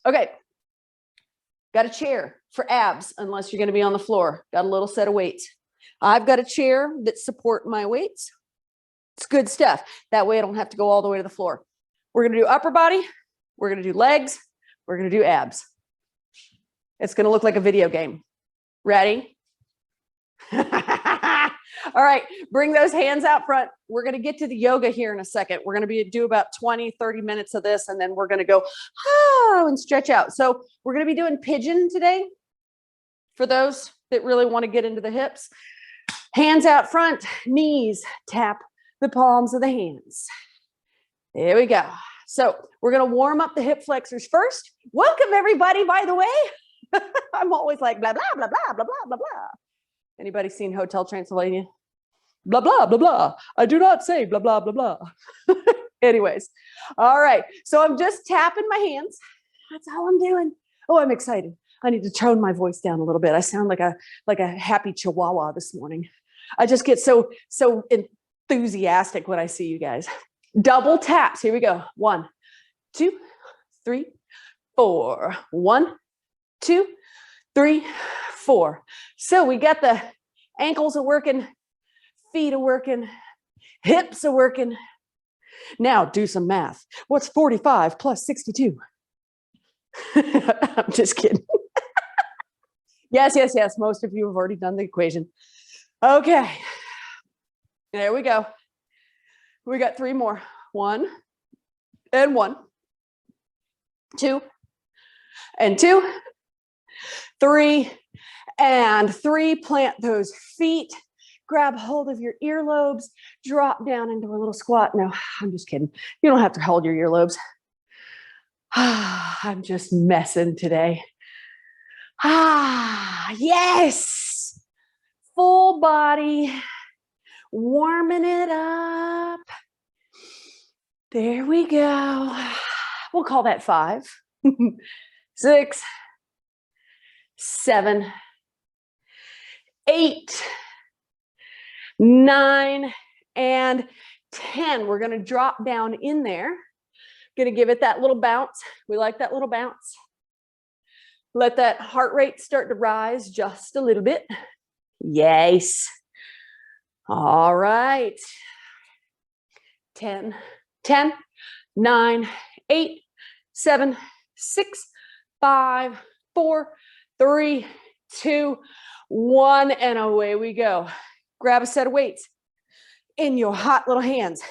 Okay. Got a chair for abs, unless you're going to be on the floor. Got a little set of weights. I've got a chair that support my weights. It's good stuff. That way I don't have to go all the way to the floor. We're going to do upper body. We're going to do legs. We're going to do abs. It's going to look like a video game. Ready? All right, bring those hands out front. We're going to get to the yoga here in a second. We're going to do about 20, 30 minutes of this, and then we're going to go and stretch out. So we're going to be doing pigeon today for those that really want to get into the hips. Hands out front, knees, tap the palms of the hands. There we go. So we're going to warm up the hip flexors first. Welcome, everybody, by the way. I'm always like, blah, blah, blah, blah, blah, blah, blah, blah. Anybody seen Hotel Transylvania? Blah, blah, blah, blah. I do not say blah, blah, blah, blah. Anyways. All right. So I'm just tapping my hands. That's all I'm doing. Oh, I'm excited. I need to tone my voice down a little bit. I sound like a happy chihuahua this morning. I just get so enthusiastic when I see you guys. Double taps. Here we go. 1, 2, 3, 4. 1, 2, 3, 4. So we got the ankles are working, feet are working, hips are working. Now do some math. What's 45 plus 62? I'm just kidding. Yes. Most of you have already done the equation. Okay. There we go. We got 3 more. 1 and 1. 2 and 2. 3 and 3. Plant those feet. Grab hold of your earlobes. Drop down into a little squat. No, I'm just kidding. You don't have to hold your earlobes. I'm just messing today. Yes. Full body. Warming it up. There we go. We'll call that 5. 6, 7, 8, 9, and 10. We're going to drop down in there. Going to give it that little bounce. We like that little bounce. Let that heart rate start to rise just a little bit. Yes. All right. 10, 9, 8, 7, 6, 5, 4, 3, 2, 1, and away we go. Grab a set of weights in your hot little hands.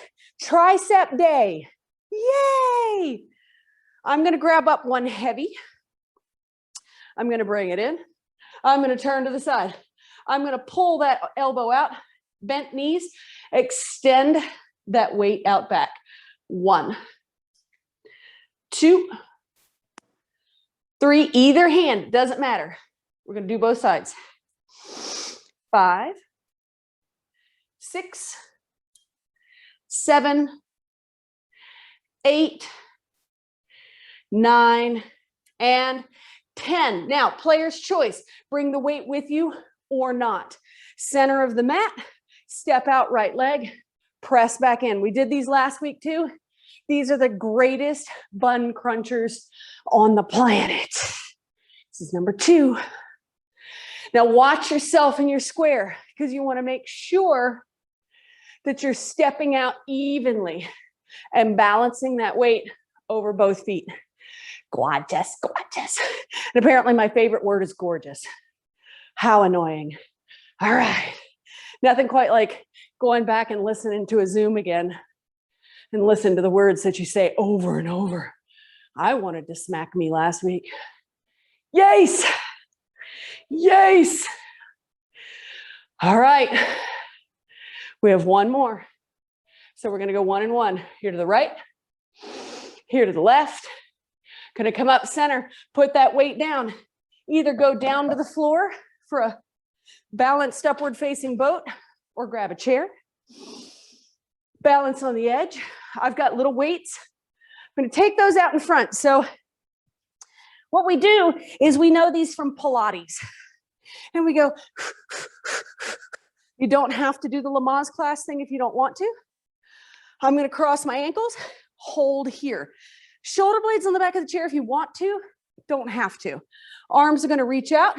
Tricep day. Yay! I'm going to grab up one heavy. I'm going to bring it in. I'm going to turn to the side. I'm going to pull that elbow out, bent knees, extend that weight out back. 1, 2, 3, either hand, doesn't matter. We're going to do both sides. 5, 6, 7, 8, 9, and 10. Now, player's choice. Bring the weight with you or not. Center of the mat, step out right leg, press back in. We did these last week too. These are the greatest bun crunchers on the planet. This is number 2. Now watch yourself in your square because you want to make sure that you're stepping out evenly and balancing that weight over both feet. Gorgeous, gorgeous. And apparently my favorite word is gorgeous. How annoying. All right. Nothing quite like going back and listening to a Zoom again and listen to the words that you say over and over. I wanted to smack me last week. Yes. Yes. All right. We have 1 more. So we're going to go 1 and 1. Here to the right, here to the left. Going to come up center, put that weight down. Either go down to the floor for a balanced upward facing boat or grab a chair. Balance on the edge. I've got little weights. I'm going to take those out in front. So what we do is we know these from Pilates. And we go, you don't have to do the Lamaze class thing if you don't want to. I'm going to cross my ankles, hold here. Shoulder blades on the back of the chair if you want to. Don't have to. Arms are going to reach out,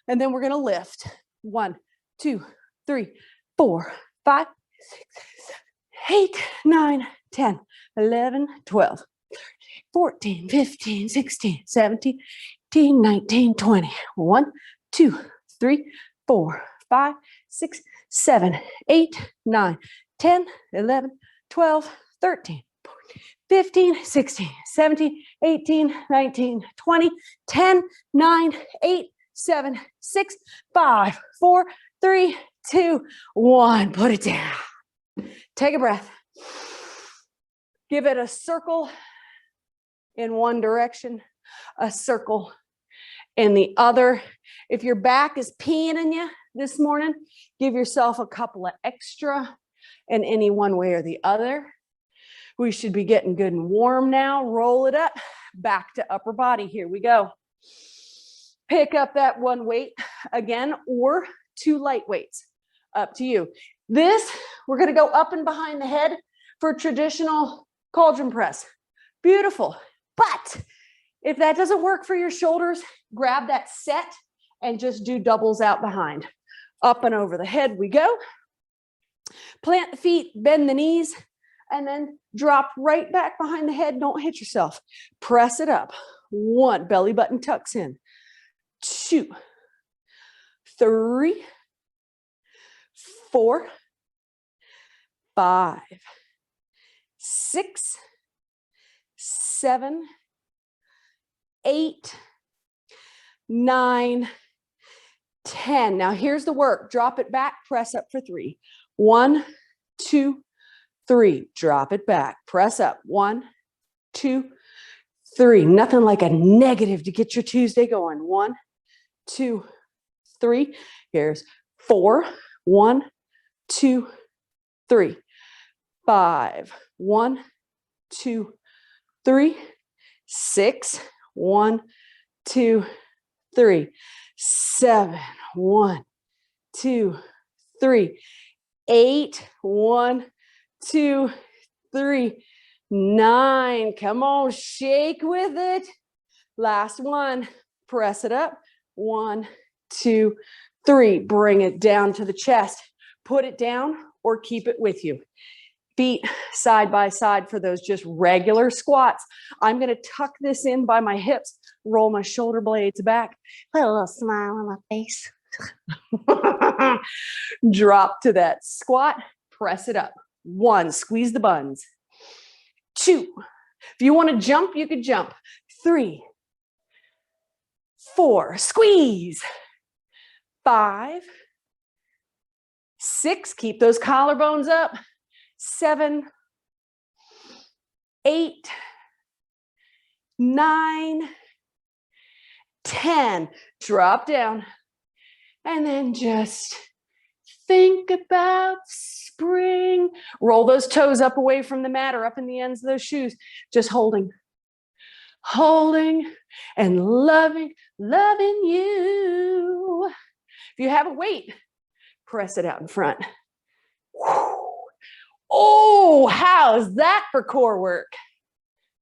and then we're going to lift. 1, 2, 3, 4, 5, 6, 7, 8, 9, 10, 11, 12, 14, 15, 16, 17, 18, 19, 20. 1, 2, 3, 4, 5, 6, 7, 8, 9, 10, 11, 12, 13, 15, 16, 17, 18, 19, 20, 10, 9, 8, 7, 6, 5, 4, 3, 2, 1. Put it down. Take a breath. Give it a circle in one direction, a circle in the other. If your back is peeing in you this morning, give yourself a couple of extra in any one way or the other. We should be getting good and warm now. Roll it up, back to upper body. Here we go. Pick up that one weight again, or 2 light weights, up to you. This, we're gonna go up and behind the head for traditional cauldron press. Beautiful. But if that doesn't work for your shoulders, grab that set and just do doubles out behind. Up and over the head we go. Plant the feet, bend the knees, and then drop right back behind the head. Don't hit yourself. Press it up. 1, belly button tucks in. 2, 3, 4, 5, 6, 7, 8, 9, 10. Now here's the work. Drop it back, press up for 3. 1, 2, 3. Drop it back, press up. 1, 2, 3. Nothing like a negative to get your Tuesday going. 1, 2, 3. Here's 4. 1, 2, 3. 5. 1, 2, 3. 6. 1, 2, 3. 7. 1, 2, 3. 8. 1, 2, 3. 9. Come on, shake with it. Last one. Press it up. 1, 2, 3. Bring it down to the chest. Put it down or keep it with you. Feet side by side for those just regular squats. I'm going to tuck this in by my hips, roll my shoulder blades back, put a little smile on my face. Drop to that squat, press it up. 1, squeeze the buns. 2, if you want to jump, you could jump. 3, 4, squeeze. 5, 6, keep those collarbones up. 7, 8, 9, 10. Drop down. And then just think about spring. Roll those toes up away from the mat or up in the ends of those shoes. Just holding. Holding and loving you. If you have a weight, press it out in front. Oh, how's that for core work?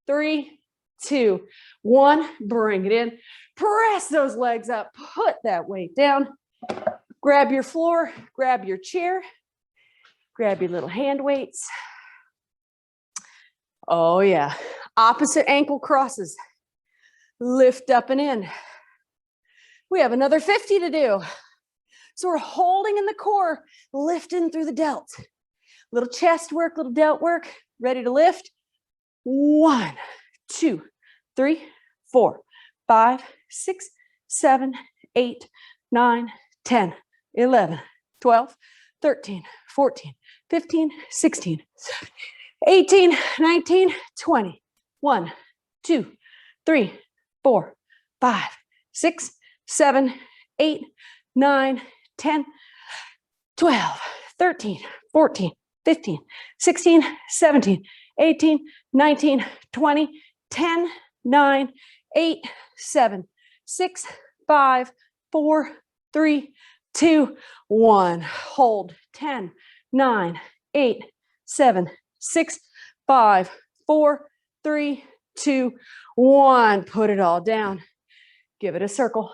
3, 2, 1, bring it in. Press those legs up, put that weight down. Grab your floor, grab your chair, grab your little hand weights. Oh yeah, opposite ankle crosses. Lift up and in. We have another 50 to do. So we're holding in the core, lifting through the delt. Little chest work, little delt work. Ready to lift. 1, 2, 3, 4, 5, 6, 7, 8, 9, 10, 11, 12, 13, 14, 15, 16, 18, 19, 20. 1, 2, 3, 4, 5, 6, 7, 8, 9, 10, 12, 13, 14, 15, 16, 17, 18, 19, 20, 10, 9, 8, 7, 6, 5, 4, 3, 2, 1. Hold. 10, 9, 8, 7, 6, 5, 4, 3, 2, 1. Put it all down. Give it a circle.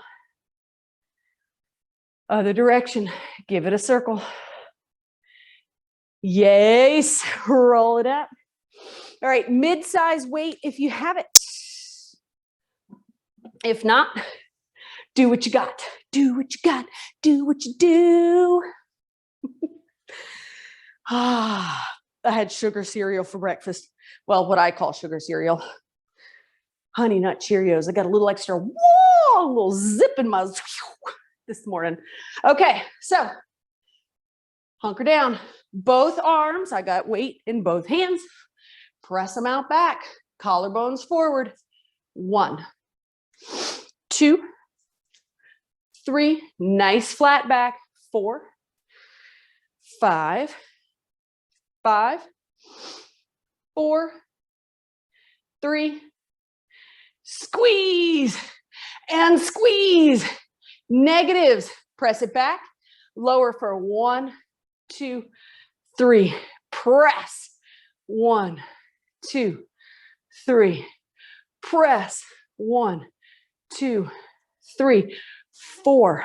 Other direction. Give it a circle. Yes. Roll it up. All right. Mid-size weight if you have it. If not, do what you got. Do what you got. Do what you do. I had sugar cereal for breakfast. Well, what I call sugar cereal. Honey Nut Cheerios. I got a little extra, whoa, a little zip in my this morning. Okay, so hunker down. Both arms, I got weight in both hands. Press them out back. Collarbones forward. 1, 2, 3. Nice flat back. 4, 5, 5, 4, 3. Squeeze and squeeze. Negatives. Press it back. Lower for 1, 2, 3. Press. 1, 2, 3. Press. 1, 2, 3. 4,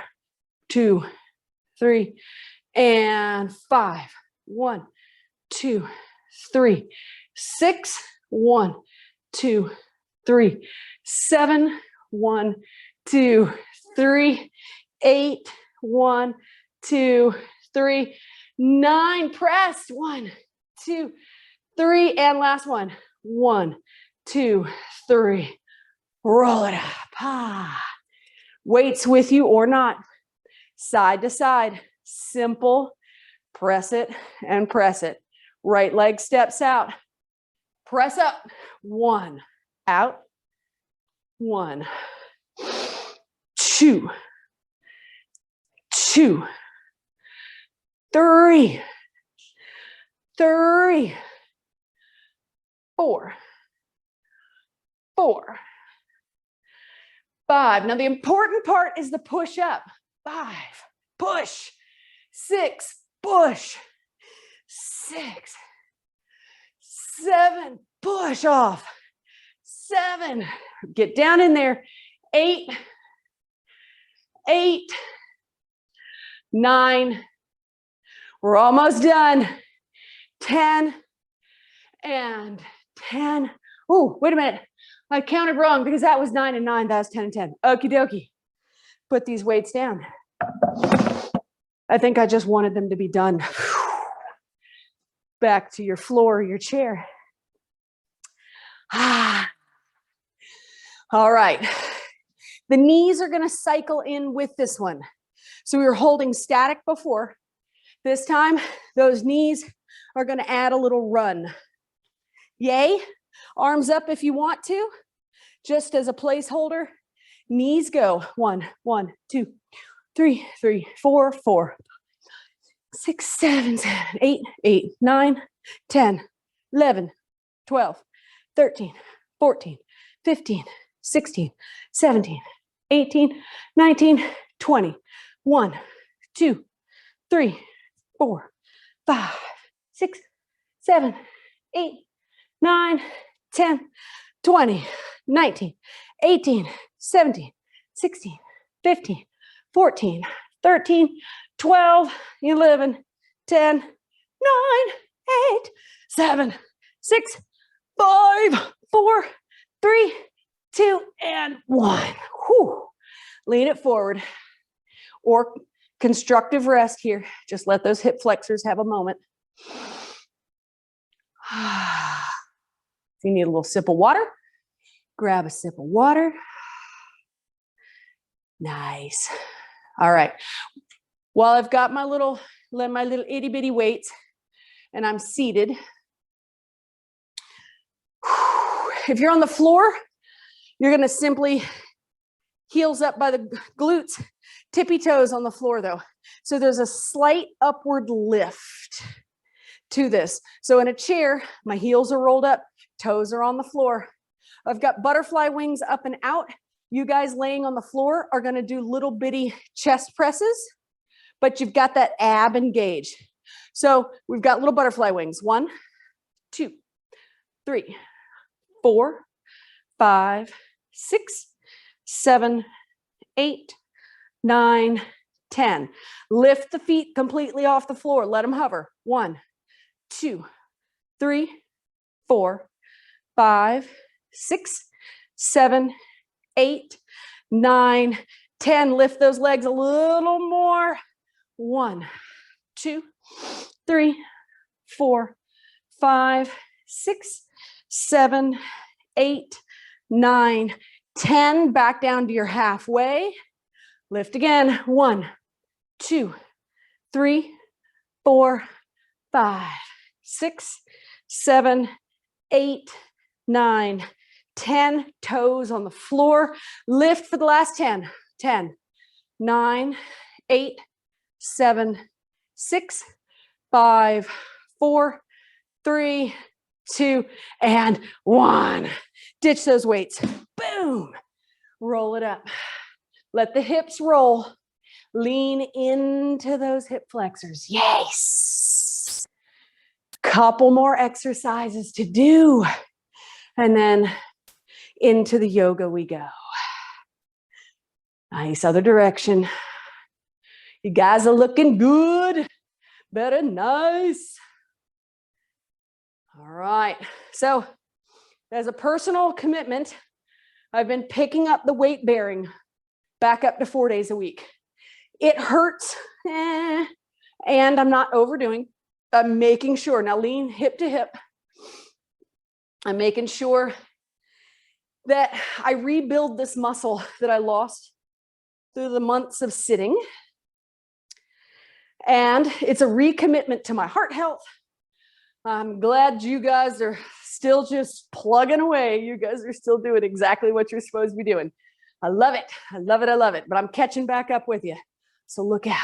2, 3. And 5. 1, 2, 3. 6. 1, 2, 3. 7. 1, 2, 3. 8. 1, 2, 3. 9. Press. 1, 2, 3. And last one. 1, 2, 3. Roll it up. Ah. Weights with you or not. Side to side. Simple. Press it and press it. Right leg steps out. Press up. 1. Out. 1. 2. 2. 3. 3. 4. 4. 5. Now the important part is the push up. 5. Push. 6. Push. 6. 7. Push off. 7. Get down in there. 8. 8. 9. We're almost done. 10. And 10. Oh, wait a minute. I counted wrong because that was 9 and 9. That was 10 and 10. Okie dokie. Put these weights down. I think I just wanted them to be done. Back to your floor, your chair. All right. The knees are going to cycle in with this one. So we were holding static before. This time, those knees are going to add a little run. Yay. Arms up if you want to. Just as a placeholder. Knees go. 1, 1, 2, 3, 3, 4, 4, 6, 7, 7, 8, 8, 9, 10, 11, 12, 13, 14, 15, 16, 17, 18, 19, 20. 1, 2, 3, 4, 5, 6, 7, 8, 9, 10, 20, 19, 18, 17, 16, 15, 14, 13, 12, 11, 10, 9, 8, 7, 6, 5, 4, 3, 2, and 1. Whew. Lean it forward. Or constructive rest here. Just let those hip flexors have a moment. If you need a little sip of water, grab a sip of water. Nice. All right. While I've got my little itty bitty weights and I'm seated, if you're on the floor, you're going to simply heels up by the glutes, tippy toes on the floor though. So there's a slight upward lift to this. So in a chair, my heels are rolled up, toes are on the floor. I've got butterfly wings up and out. You guys laying on the floor are going to do little bitty chest presses, but you've got that ab engaged. So we've got little butterfly wings. 1, 2, 3, 4, 5, 6, 7, 8, 9, 10. Lift the feet completely off the floor. Let them hover. 1, 2, 3, 4, 5, 6, 7, 8, 9, 10. Lift those legs a little more. 1, 2, 3, 4, 5, 6, 7, 8, 9, 10. Back down to your halfway. Lift again. 1, 2, 3, 4, 5, 6, 7, 8, 9, 10. Toes on the floor. Lift for the last 10. 10, 9, 8, 7, 6, 5, 4, 3, 2, and 1. Ditch those weights. Boom. Roll it up. Let the hips roll. Lean into those hip flexors. Yes. Couple more exercises to do. And then into the yoga we go. Nice, other direction. You guys are looking good. Better, nice. All right. So as a personal commitment, I've been picking up the weight bearing back up to 4 days a week. It hurts, and I'm not overdoing. I'm making sure, now lean hip to hip. I'm making sure that I rebuild this muscle that I lost through the months of sitting. And it's a recommitment to my heart health. I'm glad you guys are still just plugging away. You guys are still doing exactly what you're supposed to be doing. I love it. I love it. I love it. But I'm catching back up with you. So look out.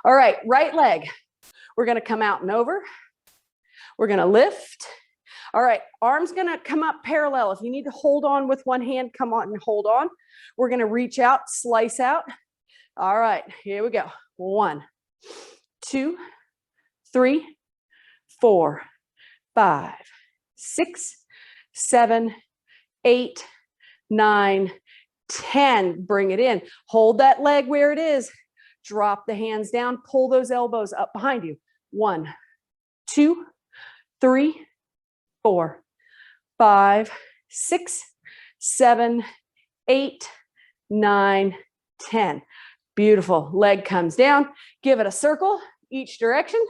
All right, right leg. We're going to come out and over. We're going to lift. All right, arms going to come up parallel. If you need to hold on with one hand, come on and hold on. We're going to reach out, slice out. All right, here we go. 1, 2, 3, 4, 5, 6, 7, 8, 9, 10. Bring it in. Hold that leg where it is. Drop the hands down. Pull those elbows up behind you. 1, 2, 3, 4, 5, 6, 7, 8, 9, 10. Beautiful. Leg comes down. Give it a circle each direction.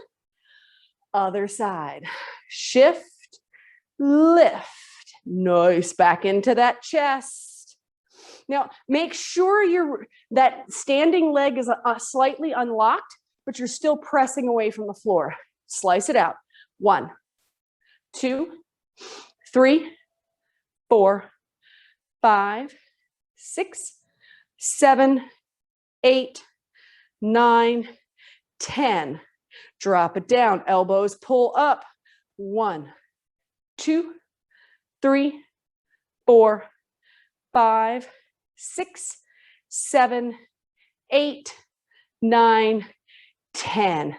Other side. Shift, lift. Nice. Back into that chest. Now, make sure that standing leg is slightly unlocked, but you're still pressing away from the floor. Slice it out. 1, 2, 3, 4, 5, 6, 7, 8, 9, 10. Drop it down. Elbows pull up. 1, 2, 3, 4, 5, 6, 7, 8, 9, 10.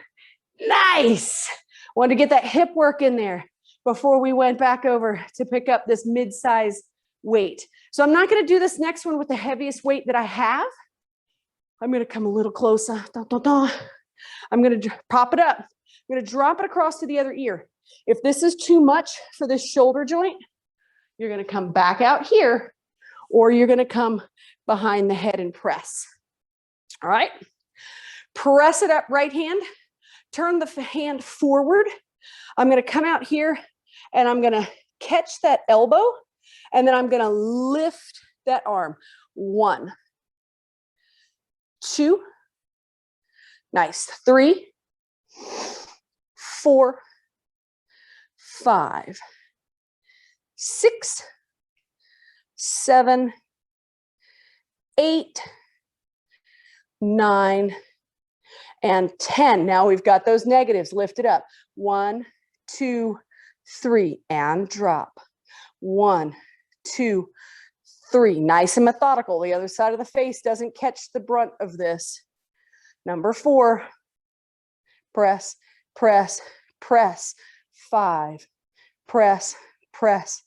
Nice. Wanted to get that hip work in there before we went back over to pick up this mid-size weight. So I'm not going to do this next one with the heaviest weight that I have. I'm going to come a little closer. I'm going to pop it up. I'm going to drop it across to the other ear. If this is too much for this shoulder joint, you're going to come back out here, or you're going to come behind the head and press. All right. Press it up, right hand. Turn the hand forward. I'm going to come out here and I'm going to catch that elbow, and then I'm going to lift that arm. 1, 2, nice. 3, 4, 5, 6, 7, 8, 9, and 10. Now we've got those negatives. Lift it up. 1, 2, 3, and drop. 1, 2, 3. Nice and methodical. The other side of the face doesn't catch the brunt of this. Number 4, press, press, press. 5, press, press,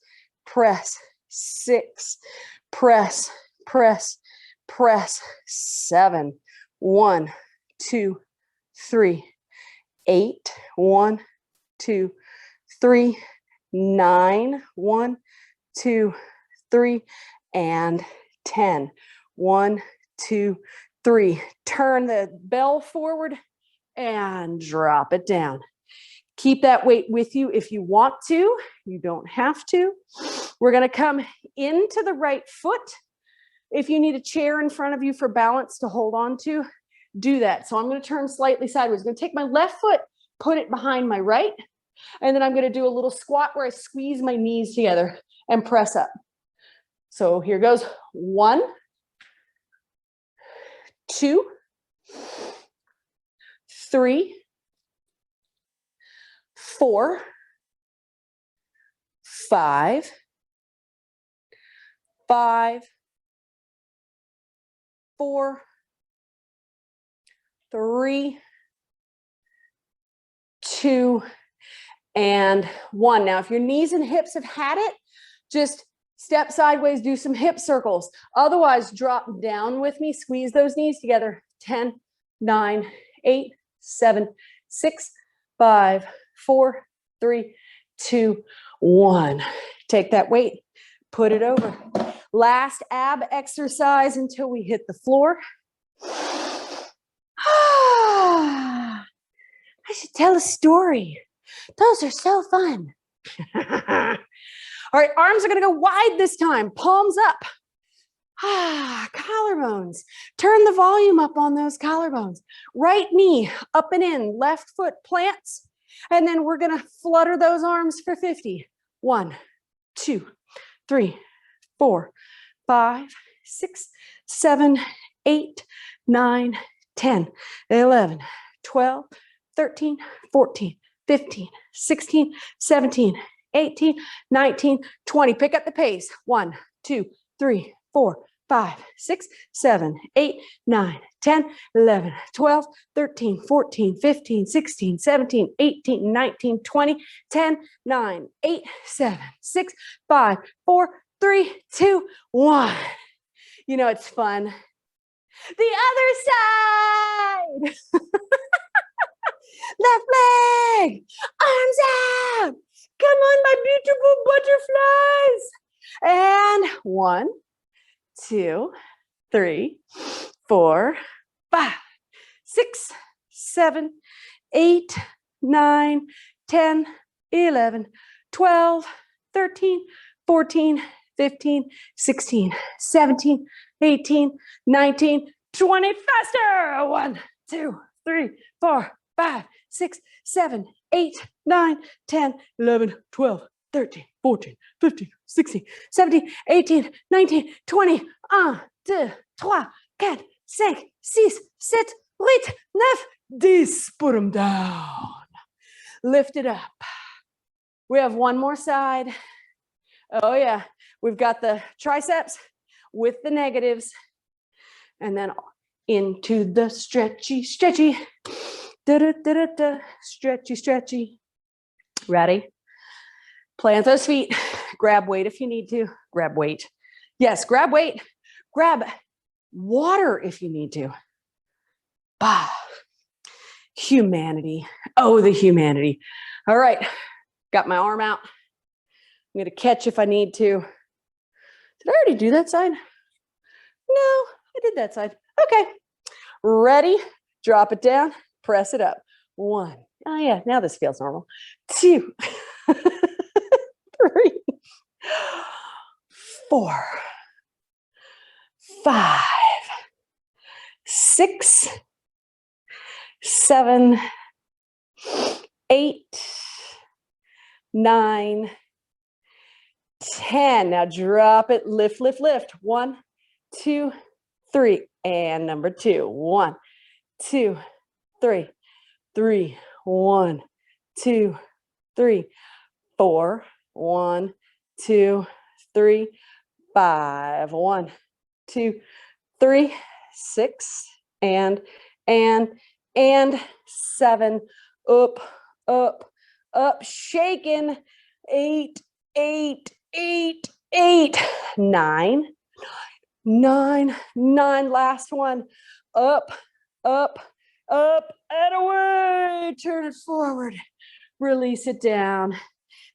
press. 6, press, press, press, 7, 1, 2, 3, 8, 1, 2, 3, 9, 1, 2, 3, and 10. 1, 2, 3. Turn the bell forward and drop it down. Keep that weight with you if you want to. You don't have to. We're going to come into the right foot. If you need a chair in front of you for balance to hold on to, do that. So I'm going to turn slightly sideways. I'm going to take my left foot, put it behind my right, and then I'm going to do a little squat where I squeeze my knees together and press up. So here goes. 1, 2, 3, 4, 5, 4, 3, 2, and 1. Now, if your knees and hips have had it, just step sideways, do some hip circles. Otherwise, drop down with me, squeeze those knees together. 10, 9, 8, 7, 6, 5, 4, 3, 2, 1. Take that weight, put it over. Last ab exercise until we hit the floor. I should tell a story. Those are so fun. All right, arms are going to go wide this time. Palms up. Collarbones. Turn the volume up on those collarbones. Right knee up and in. Left foot plants. And then we're going to flutter those arms for 50. 1, 2, 3, 4, 5, 6, 7, 8, 9, 10, 11, 12, 13, 14, 15, 16, 17, 18, 19, 20. Pick up the pace. 1, 2, 3, 4, 5, 6, 7, 8, 9, 10, 11, 12, 13, 14, 15, 16, 17, 18, 19, 20, 10, 9, 8, 7, 6, 5, 4, 3, 2, 1. You know, it's fun. The other side. Left leg. Arms out. Come on, my beautiful butterflies. And 1, 2, 3, 4, 5, 6, 7, 8, 9, 10, 11, 12, 13, 14, 15, 16, 17, 18, 19, 20. Faster. 1, 2, 3, 4, 5, 6, 7, 8, 9, 10, 11, 12, 13, 14, 15, 16, 17, 18, 19, 20. 1, 2, 3, 4, 5, 6, 7, 8, 9, 10. Put them down. Lift it up. We have one more side. Oh yeah, we've got the triceps with the negatives. And then into the stretchy, stretchy. Da-da-da-da-da. Stretchy, stretchy. Ready? Plant those feet. Grab weight if you need to. Grab weight. Yes, grab weight. Grab water if you need to. Bah. Humanity. Oh, the humanity. All right. Got my arm out. I'm going to catch if I need to. Did I already do that side? No, I did that side. Okay. Ready? Drop it down. Press it up. 1. Oh, yeah. Now this feels normal. 2. 3. 4. 5. 6. 7. 8. 9. 10. Now drop it. Lift, lift, lift. 1, 2, 3. And number 2. 1, 2, 3. 3. 1, 2, 3. 4. 1, 2, 3. 5. 1, 2, 3. 6. And 7. Up, up, up. Shaking. 8, 8, 8, 8, 9, 9, 9. Last one. Up, up, up, and away. Turn it forward. Release it down.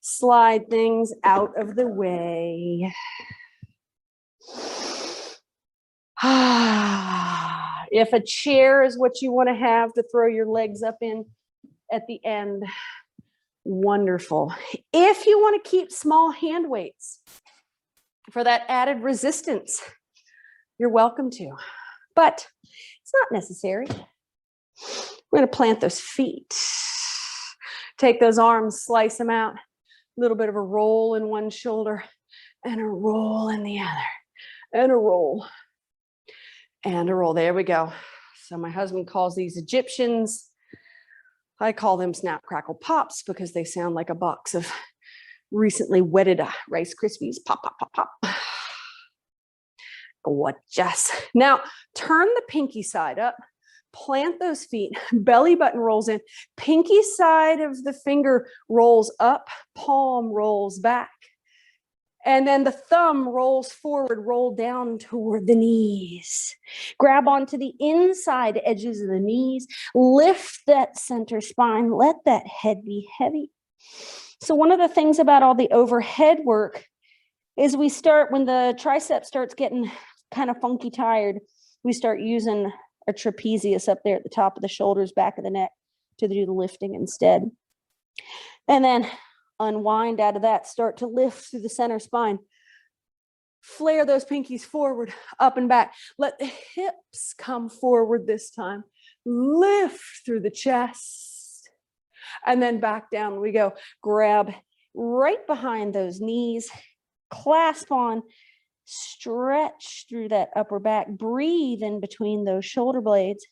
Slide things out of the way. If a chair is what you want to have to throw your legs up in at the end, wonderful. If you want to keep small hand weights for that added resistance, you're welcome to, but it's not necessary. We're going to plant those feet. Take those arms, slice them out. A little bit of a roll in one shoulder and a roll in the other, and a roll and a roll. There we go. So my husband calls these Egyptians. I call them Snap, Crackle, Pops because they sound like a box of recently wetted Rice Krispies. Pop, pop, pop, pop. Gorgeous. Now turn the pinky side up. Plant those feet, belly button rolls in, pinky side of the finger rolls up, palm rolls back. And then the thumb rolls forward, roll down toward the knees. Grab onto the inside edges of the knees, lift that center spine, let that head be heavy. So one of the things about all the overhead work is we start, when the tricep starts getting kind of funky tired, we start using a trapezius up there at the top of the shoulders, back of the neck to do the lifting instead. And then unwind out of that, start to lift through the center spine. Flare those pinkies forward, up and back. Let the hips come forward this time. Lift through the chest. And then back down we go. Grab right behind those knees, clasp on, stretch through that upper back, breathe in between those shoulder blades.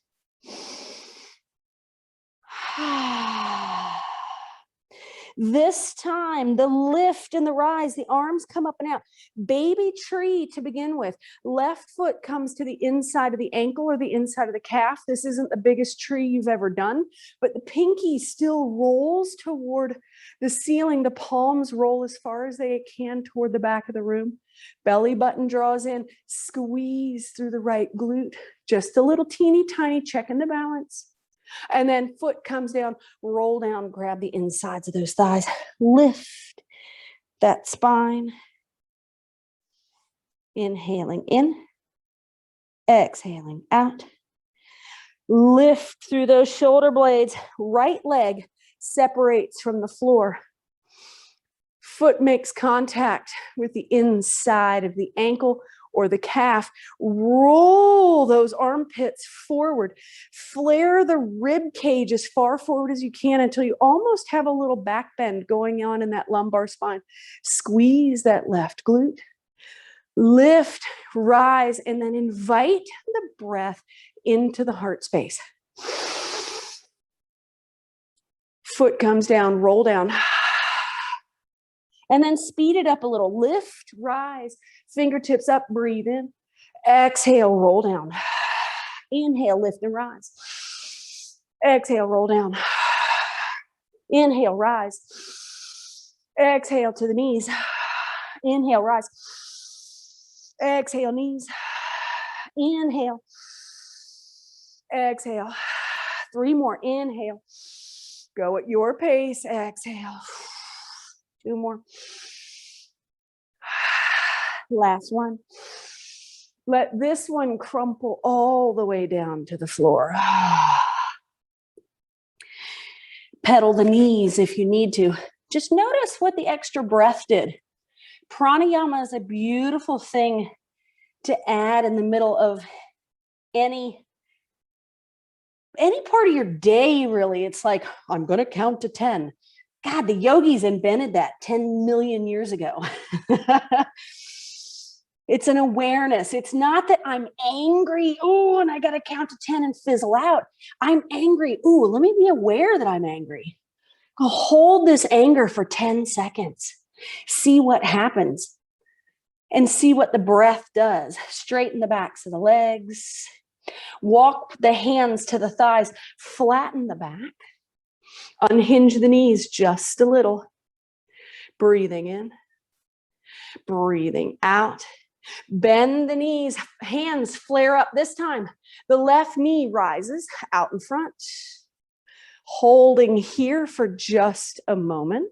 This time, the lift and the rise, the arms come up and out. Baby tree to begin with. Left foot comes to the inside of the ankle or the inside of the calf. This isn't the biggest tree you've ever done, but the pinky still rolls toward the ceiling. The palms roll as far as they can toward the back of the room. Belly button draws in, squeeze through the right glute. Just a little teeny tiny check in the balance. And then foot comes down, roll down, grab the insides of those thighs, lift that spine. Inhaling in, exhaling out. Lift through those shoulder blades. Right leg separates from the floor. Foot makes contact with the inside of the ankle or the calf. Roll those armpits forward. Flare the rib cage as far forward as you can until you almost have a little back bend going on in that lumbar spine. Squeeze that left glute. Lift, rise, and then invite the breath into the heart space. Foot comes down, roll down. And then speed it up a little. Lift, rise, fingertips up, breathe in. Exhale, roll down. Inhale, lift and rise. Exhale, roll down. Inhale, rise. Exhale to the knees. Inhale, rise. Exhale, knees. Inhale. Exhale. 3 more. Inhale. Go at your pace. Exhale. 2 more. Last one. Let this one crumple all the way down to the floor. Pedal the knees if you need to. Just notice what the extra breath did. Pranayama is a beautiful thing to add in the middle of any part of your day, really. It's like, I'm going to count to 10. God, the yogis invented that 10 million years ago. It's an awareness. It's not that I'm angry, oh, and I got to count to 10 and fizzle out. I'm angry. Ooh, let me be aware that I'm angry. I'll hold this anger for 10 seconds. See what happens and see what the breath does. Straighten the backs of the legs. Walk the hands to the thighs. Flatten the back. Unhinge the knees just a little. Breathing in. Breathing out. Bend the knees, hands flare up. This time, the left knee rises out in front. Holding here for just a moment.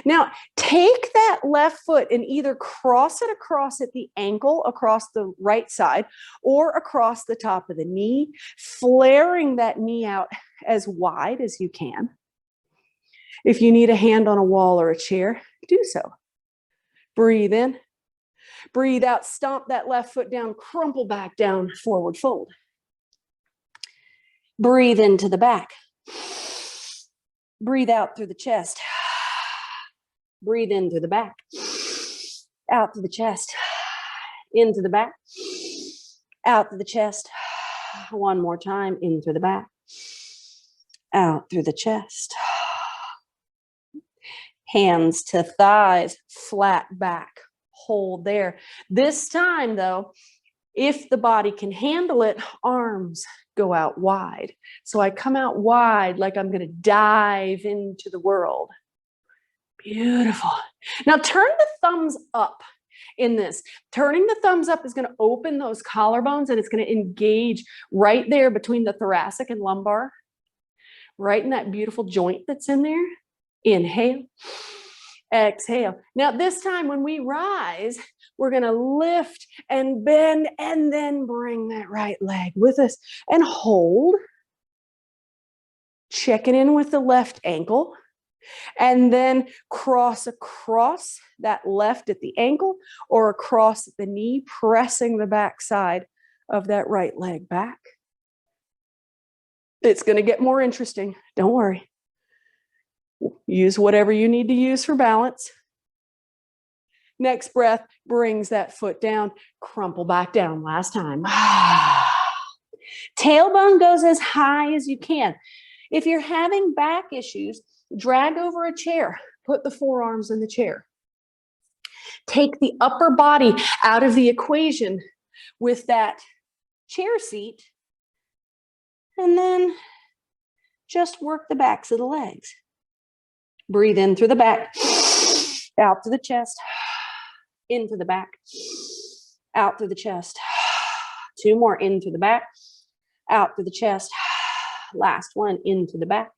Now, take that left foot and either cross it across at the ankle, across the right side, or across the top of the knee, flaring that knee out as wide as you can. If you need a hand on a wall or a chair, do so. Breathe in. Breathe out, stomp that left foot down, crumple back down, forward fold. Breathe into the back. Breathe out through the chest. Breathe in through the back. Out through the chest. Into the back. Out through the chest. One more time, in through the back. Out through the chest. Hands to thighs, flat back. Hold there. This time, though, if the body can handle it, arms go out wide. So I come out wide like I'm going to dive into the world. Beautiful. Now turn the thumbs up in this. Turning the thumbs up is going to open those collarbones and it's going to engage right there between the thoracic and lumbar, right in that beautiful joint that's in there. Inhale. Exhale. Now this time when we rise, we're going to lift and bend and then bring that right leg with us and hold. Checking in with the left ankle and then cross across that left at the ankle or across the knee, pressing the back side of that right leg back. It's going to get more interesting. Don't worry. Use whatever you need to use for balance. Next breath brings that foot down, crumple back down. Last time. Tailbone goes as high as you can. If you're having back issues, drag over a chair. Put the forearms in the chair. Take the upper body out of the equation with that chair seat. And then just work the backs of the legs. Breathe in through the back, out to the chest, into the back, out through the chest. Two more, into the back, out through the chest. Last one, into the back,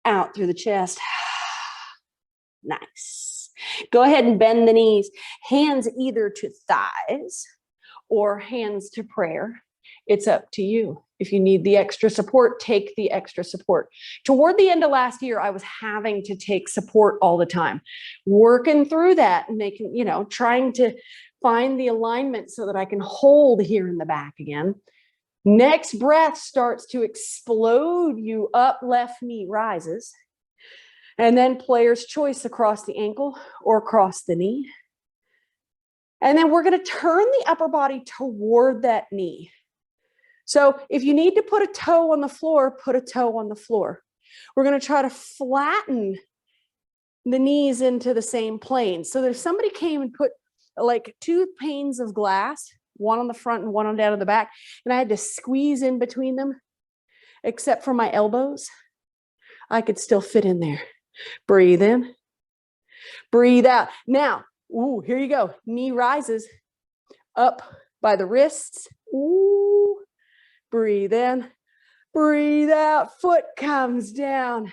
out through the chest. Nice. Go ahead and bend the knees, hands either to thighs or hands to prayer. It's up to you. If you need the extra support, take the extra support. Toward the end of last year, I was having to take support all the time, working through that and making, trying to find the alignment so that I can hold here in the back again. Next breath starts to explode you up, left knee rises. And then player's choice across the ankle or across the knee. And then we're going to turn the upper body toward that knee. So if you need to put a toe on the floor, put a toe on the floor. We're going to try to flatten the knees into the same plane. So that if somebody came and put like two panes of glass, one on the front and one on down to the back, and I had to squeeze in between them, except for my elbows, I could still fit in there. Breathe in, breathe out. Now, here you go. Knee rises up by the wrists. Ooh. Breathe in, breathe out, foot comes down.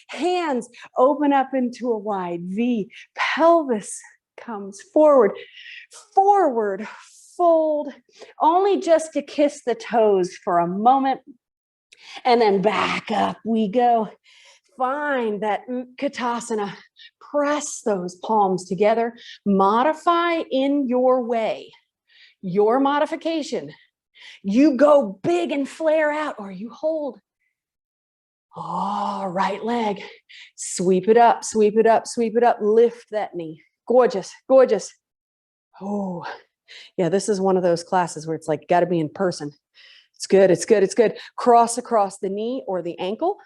Hands open up into a wide V. Pelvis comes forward. Forward fold, only just to kiss the toes for a moment. And then back up we go. Find that Utkatasana. Press those palms together. Modify in your way. Your modification. You go big and flare out, or you hold. Oh, right leg. Sweep it up, sweep it up, sweep it up. Lift that knee. Gorgeous, gorgeous. Oh, yeah, this is one of those classes where it's like, got to be in person. It's good, it's good, it's good. Cross across the knee or the ankle.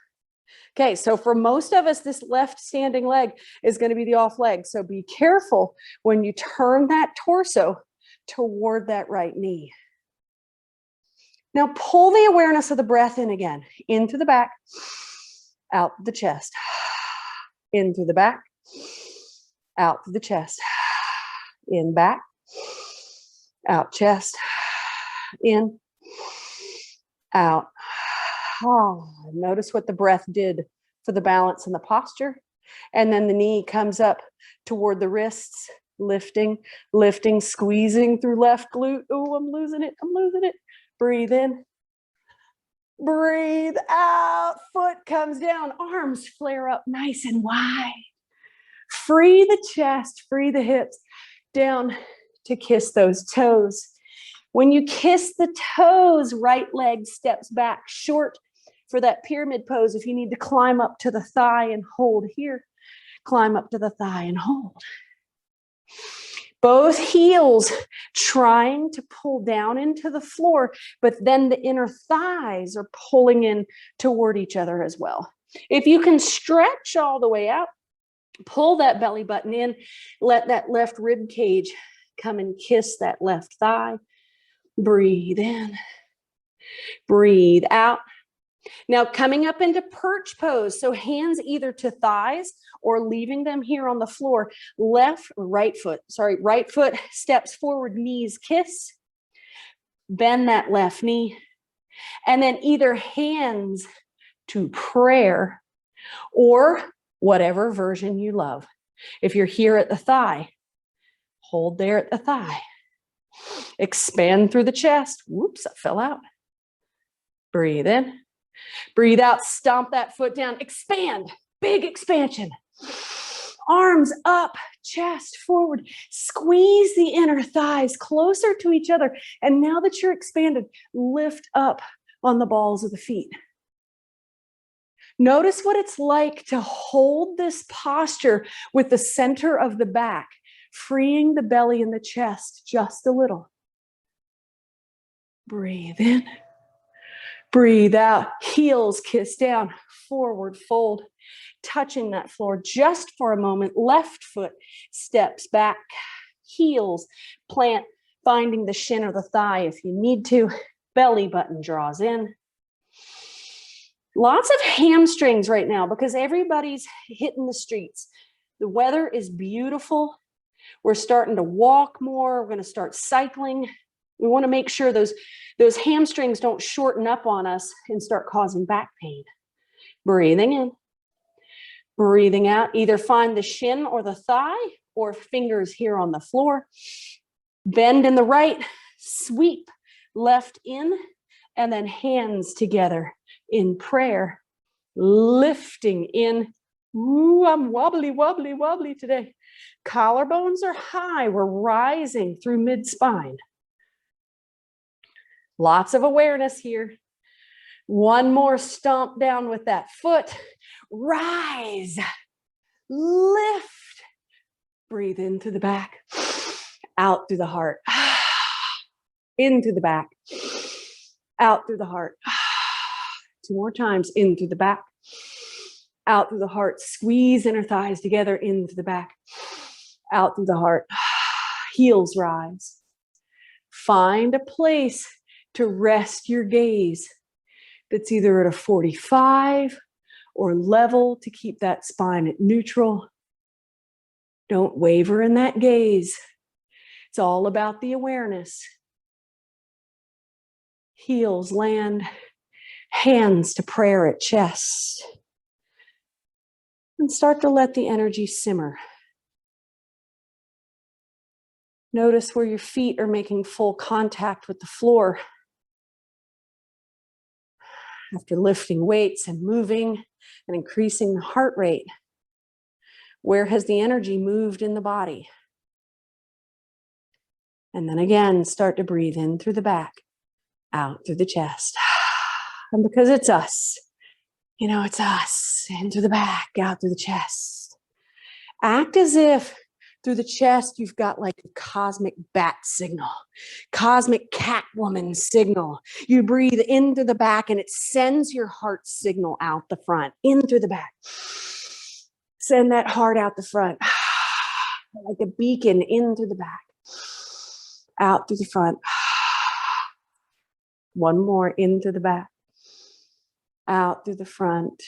Okay, so for most of us, this left standing leg is going to be the off leg. So be careful when you turn that torso toward that right knee. Now pull the awareness of the breath in again, in through the back, out through the chest, in through the back, out through the chest. In back, out chest, in, out. Oh, notice what the breath did for the balance and the posture. And then the knee comes up toward the wrists, lifting, lifting, squeezing through left glute. Oh, I'm losing it. I'm losing it. Breathe in. Breathe out. Foot comes down. Arms flare up nice and wide. Free the chest, free the hips down to kiss those toes. When you kiss the toes, right leg steps back short for that pyramid pose. If you need to climb up to the thigh and hold here, climb up to the thigh and hold. Both heels trying to pull down into the floor, but then the inner thighs are pulling in toward each other as well. If you can stretch all the way out, pull that belly button in, let that left rib cage come and kiss that left thigh. Breathe in, breathe out. Now coming up into perch pose. So hands either to thighs or leaving them here on the floor. Right foot steps forward, knees kiss. Bend that left knee. And then either hands to prayer or whatever version you love. If you're here at the thigh, hold there at the thigh. Expand through the chest. Whoops, I fell out. Breathe in. Breathe out. Stomp that foot down. Expand. Big expansion. Arms up, chest forward. Squeeze the inner thighs closer to each other. And now that you're expanded, lift up on the balls of the feet. Notice what it's like to hold this posture with the center of the back, freeing the belly and the chest just a little. Breathe in. Breathe out. Heels kiss down. Forward fold. Touching that floor just for a moment. Left foot steps back. Heels plant, finding the shin or the thigh if you need to. Belly button draws in. Lots of hamstrings right now because everybody's hitting the streets. The weather is beautiful. We're starting to walk more. We're going to start cycling. We want to make sure those hamstrings don't shorten up on us and start causing back pain. Breathing in. Breathing out. Either find the shin or the thigh or fingers here on the floor. Bend in the right. Sweep left in. And then hands together in prayer. Lifting in. Ooh, I'm wobbly, wobbly, wobbly today. Collarbones are high. We're rising through mid-spine. Lots of awareness here. One more stomp down with that foot. Rise. Lift. Breathe into the back. Out through the heart. Into the back. Out through the heart. 2 more times. In through the back. Out through the heart. Squeeze inner thighs together into the back. Out through the heart. Heels rise. Find a place to rest your gaze that's either at a 45 or level to keep that spine at neutral. Don't waver in that gaze. It's all about the awareness. Heels land, hands to prayer at chest. And start to let the energy simmer. Notice where your feet are making full contact with the floor. After lifting weights and moving and increasing the heart rate, where has the energy moved in the body? And then again, start to breathe in through the back, out through the chest. And because it's us, it's us, in through the back, out through the chest. Act as if through the chest, you've got like a cosmic bat signal, cosmic Catwoman signal. You breathe in through the back and it sends your heart signal out the front, in through the back. Send that heart out the front, like a beacon in through the back, out through the front. One more, in through the back, out through the front.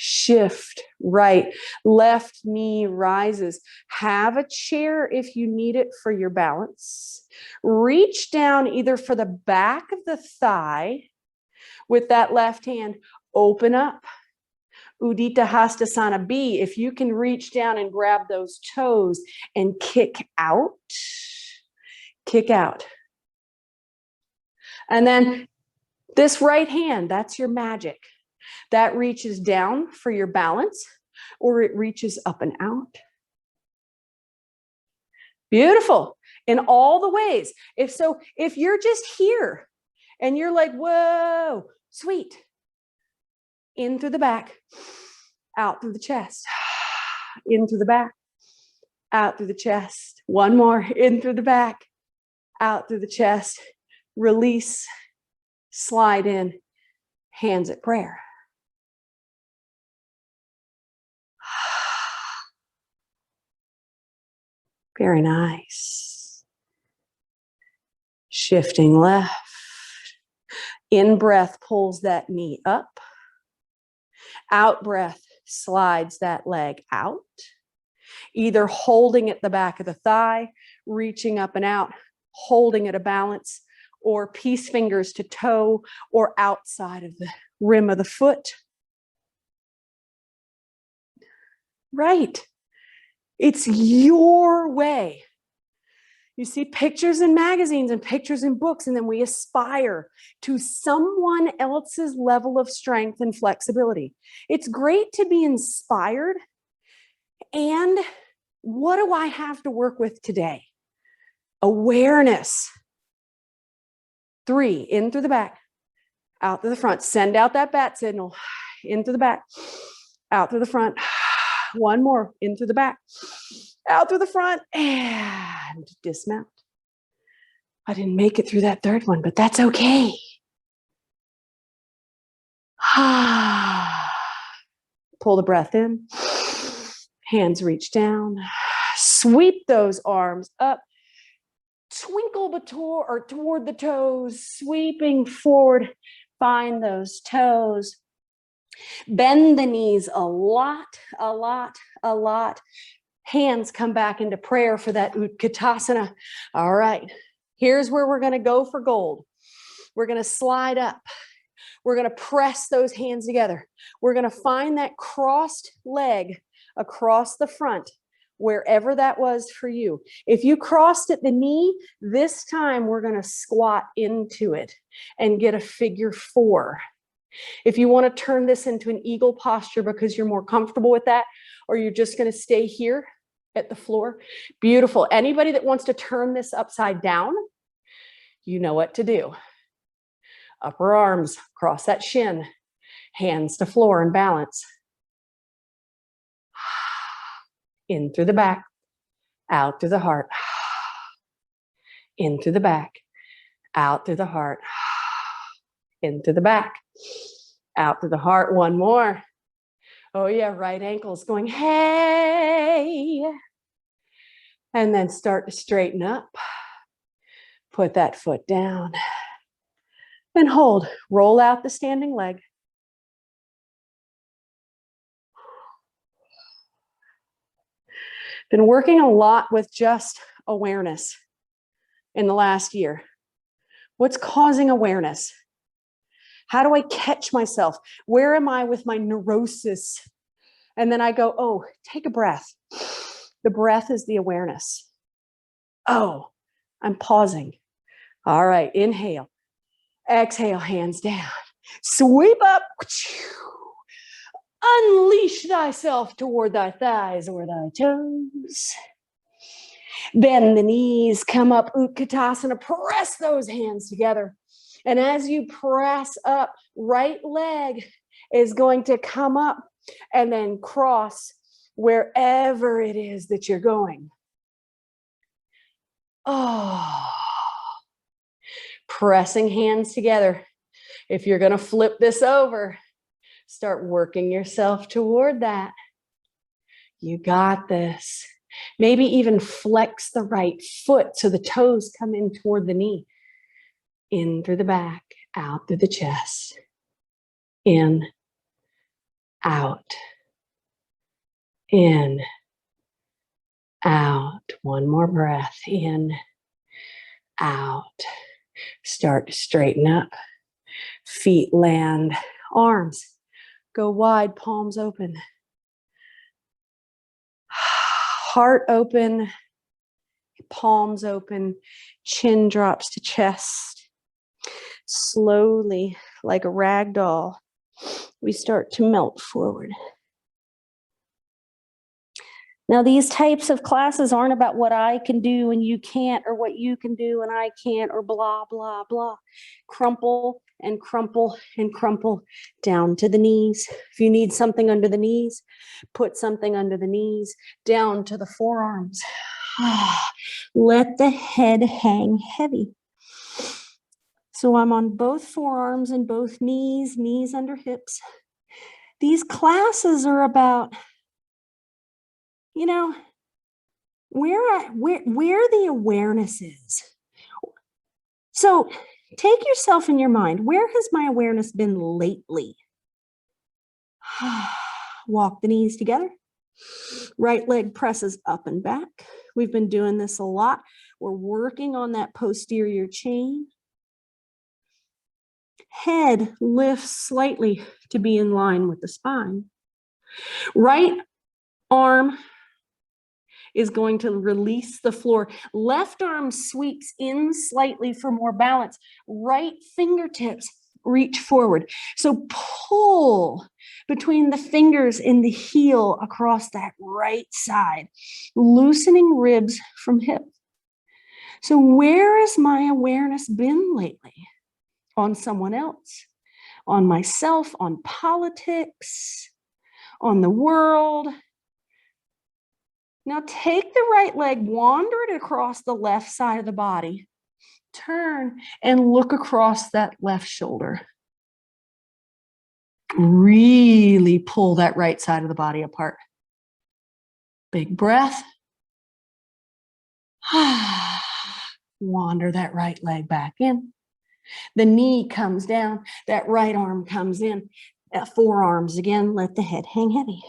shift right, left knee rises. Have a chair if you need it for your balance. Reach down either for the back of the thigh with that left hand, open up. Udita Hastasana B, if you can reach down and grab those toes and kick out, kick out. And then this right hand, that's your magic. That reaches down for your balance, or it reaches up and out. Beautiful. In all the ways. If you're just here and you're like, whoa, sweet. In through the back, out through the chest, in through the back, out through the chest. One more, in through the back, out through the chest. Release, slide in, hands at prayer. Very nice. Shifting left. In breath pulls that knee up. Out breath slides that leg out. Either holding at the back of the thigh, reaching up and out, holding at a balance, or peace fingers to toe or outside of the rim of the foot. Right. It's your way. You see pictures in magazines and pictures in books, and then we aspire to someone else's level of strength and flexibility. It's great to be inspired. And what do I have to work with today? Awareness. 3, in through the back, out through the front. Send out that bat signal. In through the back, out through the front. One more, in through the back, out through the front, and dismount. I didn't make it through that third one, but that's okay. Pull the breath in. Hands reach down. Sweep those arms up. Twinkle toward the toes, sweeping forward. Find those toes. Bend the knees a lot. Hands come back into prayer for that Utkatasana. All right, here's where we're going to go for gold. We're going to slide up. We're going to press those hands together. We're going to find that crossed leg across the front, wherever that was for you. If you crossed at the knee, this time we're going to squat into it and get a figure 4. If you want to turn this into an eagle posture because you're more comfortable with that, or you're just going to stay here at the floor, beautiful. Anybody that wants to turn this upside down, you know what to do. Upper arms, cross that shin, hands to floor and balance. In through the back, out through the heart. In through the back, out through the heart. In through the back, out through the heart. One more. Oh yeah, right ankle's going, hey. And then start to straighten up. Put that foot down. And hold. Roll out the standing leg. Been working a lot with just awareness in the last year. What's causing awareness? How do I catch myself? Where am I with my neurosis? And then I go, oh, take a breath. The breath is the awareness. Oh, I'm pausing. All right, inhale. Exhale, hands down. Sweep up. Unleash thyself toward thy thighs or thy toes. Bend the knees, come up, Utkatasana. Press those hands together. And as you press up, right leg is going to come up and then cross wherever it is that you're going. Oh, pressing hands together. If you're going to flip this over, start working yourself toward that. You got this. Maybe even flex the right foot so the toes come in toward the knee. In through the back, out through the chest. In, out, in, out. One more breath, in, out. Start to straighten up. Feet land, arms go wide, palms open. Heart open, palms open, chin drops to chest. Slowly, like a rag doll, we start to melt forward. Now, these types of classes aren't about what I can do and you can't, or what you can do and I can't, or blah, blah, blah. Crumple and crumple and crumple down to the knees. If you need something under the knees, put something under the knees, down to the forearms. Let the head hang heavy. So I'm on both forearms and both knees, knees under hips. These classes are about, you know, where the awareness is. So take yourself in your mind. Where has my awareness been lately? Walk the knees together. Right leg presses up and back. We've been doing this a lot. We're working on that posterior chain. Head lifts slightly to be in line with the spine. Right arm is going to release the floor. Left arm sweeps in slightly for more balance. Right fingertips reach forward. So pull between the fingers and the heel across that right side, loosening ribs from hip. So where has my awareness been lately? On someone else, on myself, on politics, on the world. Now take the right leg, wander it across the left side of the body, turn and look across that left shoulder. Really pull that right side of the body apart. Big breath. Wander that right leg back in. The knee comes down, that right arm comes in. Forearms again, let the head hang heavy.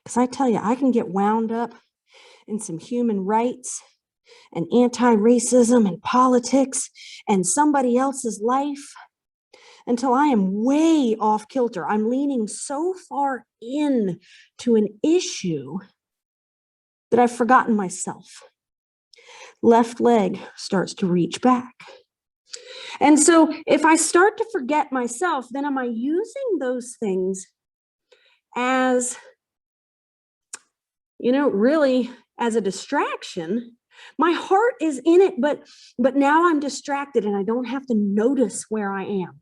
Because I tell you, I can get wound up in some human rights and anti-racism and politics and somebody else's life until I am way off kilter. I'm leaning so far in to an issue that I've forgotten myself. Left leg starts to reach back. And so if I start to forget myself, then am I using those things as, really as a distraction? My heart is in it, but now I'm distracted and I don't have to notice where I am.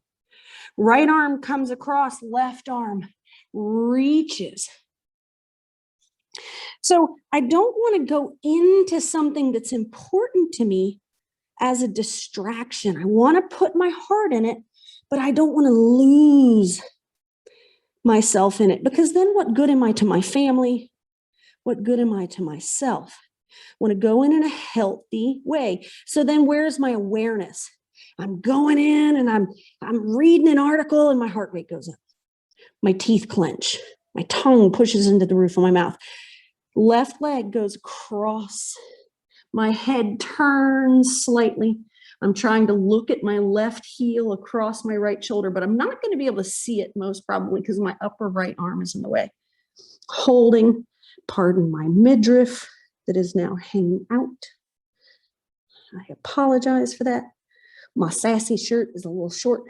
Right arm comes across, left arm reaches. So I don't want to go into something that's important to me as a distraction. I want to put my heart in it, but I don't want to lose myself in it, because then what good am I to my family? What good am I to myself? I want to go in a healthy way. So then where's my awareness? I'm going in and I'm reading an article and my heart rate goes up. My teeth clench. My tongue pushes into the roof of my mouth. Left leg goes across. My head turns slightly. I'm trying to look at my left heel across my right shoulder, but I'm not going to be able to see it most probably because my upper right arm is in the way. Holding, pardon my midriff that is now hanging out. I apologize for that. My sassy shirt is a little short.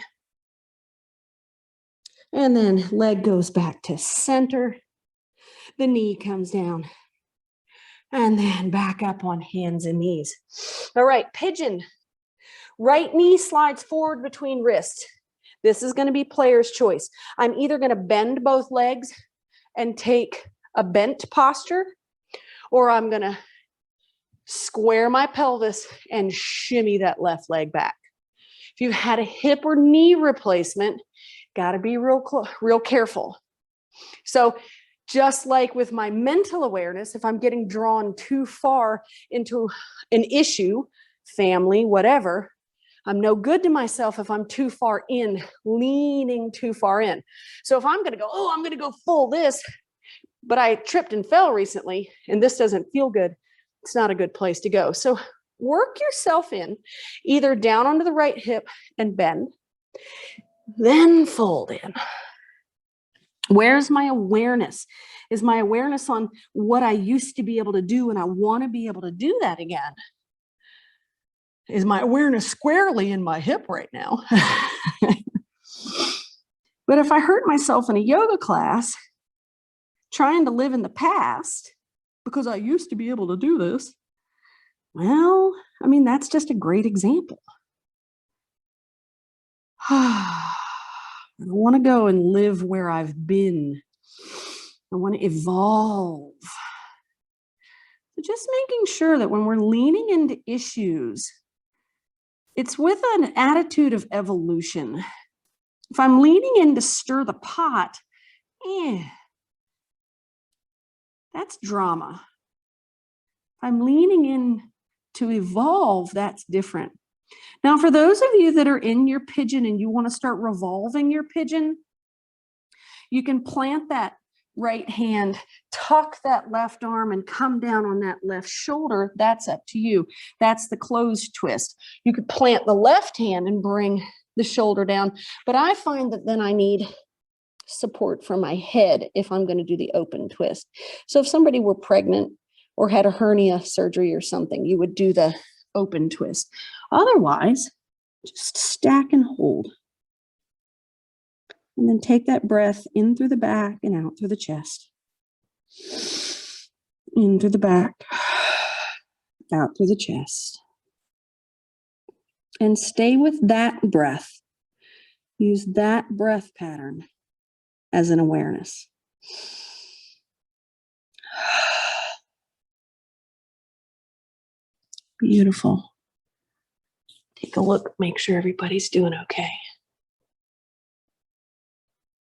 And then leg goes back to center. The knee comes down. And then back up on hands and knees. All right, pigeon. Right knee slides forward between wrists. This is going to be player's choice. I'm either going to bend both legs and take a bent posture, or I'm going to square my pelvis and shimmy that left leg back. If you've had a hip or knee replacement, got to be real careful. So just like with my mental awareness, if I'm getting drawn too far into an issue, family, whatever, I'm no good to myself if I'm too far in, leaning too far in. So if I'm going to go, oh, I'm going to go full this, but I tripped and fell recently, and this doesn't feel good, it's not a good place to go. So work yourself in, either down onto the right hip and bend, then fold in. Where's my awareness? Is my awareness on what I used to be able to do and I want to be able to do that again? Is my awareness squarely in my hip right now? But if I hurt myself in a yoga class trying to live in the past because I used to be able to do this, well, I mean, that's just a great example. I don't want to go and live where I've been. I want to evolve. So just making sure that when we're leaning into issues, it's with an attitude of evolution. If I'm leaning in to stir the pot, that's drama. If I'm leaning in to evolve, that's different. Now, for those of you that are in your pigeon and you want to start revolving your pigeon, you can plant that right hand, tuck that left arm, and come down on that left shoulder. That's up to you. That's the closed twist. You could plant the left hand and bring the shoulder down, but I find that then I need support from my head if I'm going to do the open twist. So if somebody were pregnant or had a hernia surgery or something, you would do the open twist. Otherwise, just stack and hold. And then take that breath in through the back and out through the chest. In through the back, out through the chest. And stay with that breath. Use that breath pattern as an awareness. Beautiful. Take a look, make sure everybody's doing okay.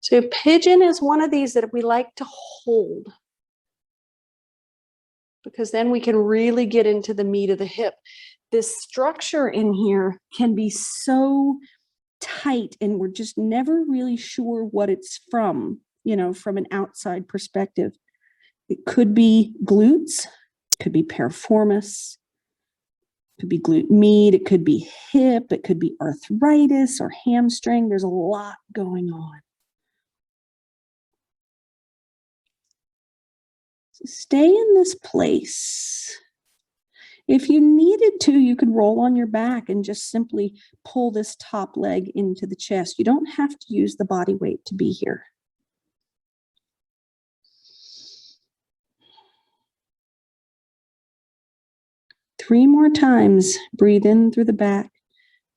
So pigeon is one of these that we like to hold, because then we can really get into the meat of the hip. This structure in here can be so tight and we're just never really sure what it's from, from an outside perspective. It could be glutes, it could be piriformis, it could be glute med, it could be hip, it could be arthritis or hamstring. There's a lot going on. So stay in this place. If you needed to, you could roll on your back and just simply pull this top leg into the chest. You don't have to use the body weight to be here. Three more times. Breathe in through the back,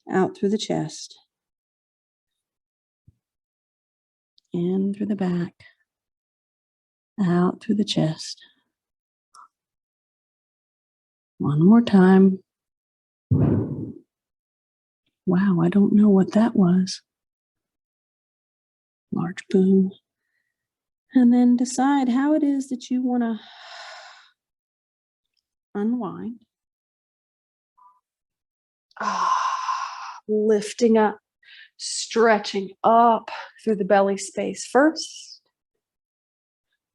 out through the chest. In through the back, out through the chest. One more time. Wow, I don't know what that was. Large boom. And then decide how it is that you want to unwind. Lifting up, stretching up through the belly space first.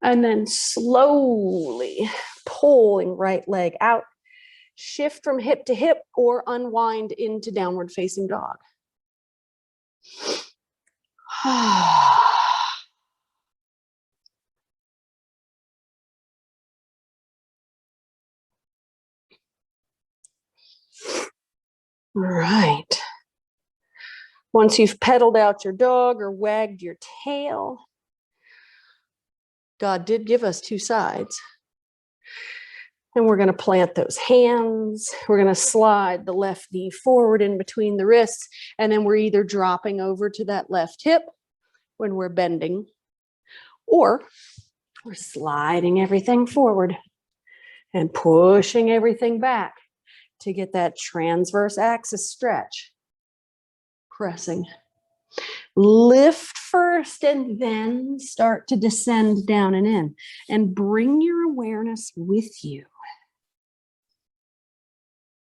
And then slowly pulling right leg out. Shift from hip to hip or unwind into downward facing dog. All right. Once you've pedaled out your dog or wagged your tail, God did give us two sides. And we're going to plant those hands. We're going to slide the left knee forward in between the wrists. And then we're either dropping over to that left hip when we're bending, or we're sliding everything forward and pushing everything back to get that transverse axis stretch. Pressing. Lift first and then start to descend down and in. And bring your awareness with you.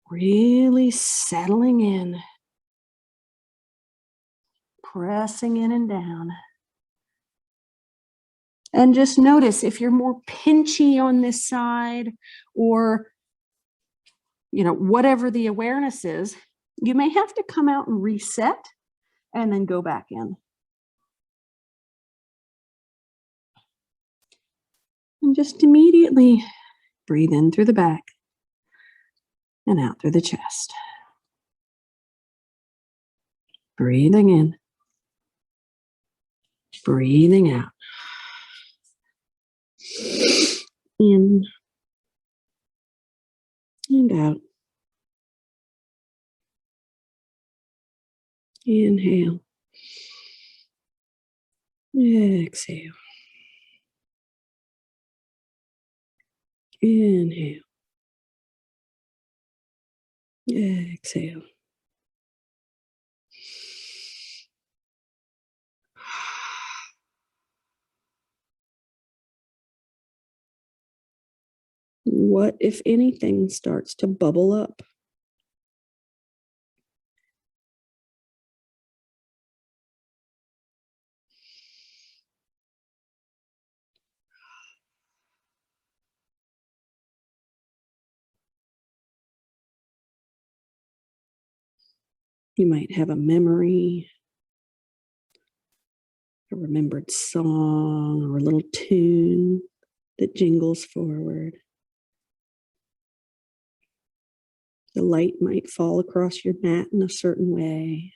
Really settling in pressing in and down. And just notice if you're more pinchy on this side or, whatever the awareness is, you may have to come out and reset and then go back in. And just immediately breathe in through the back and out through the chest. Breathing in, breathing out. In and out. Inhale. Exhale. Inhale. Exhale. What, if anything, starts to bubble up? You might have a memory, a remembered song, or a little tune that jingles forward. The light might fall across your mat in a certain way.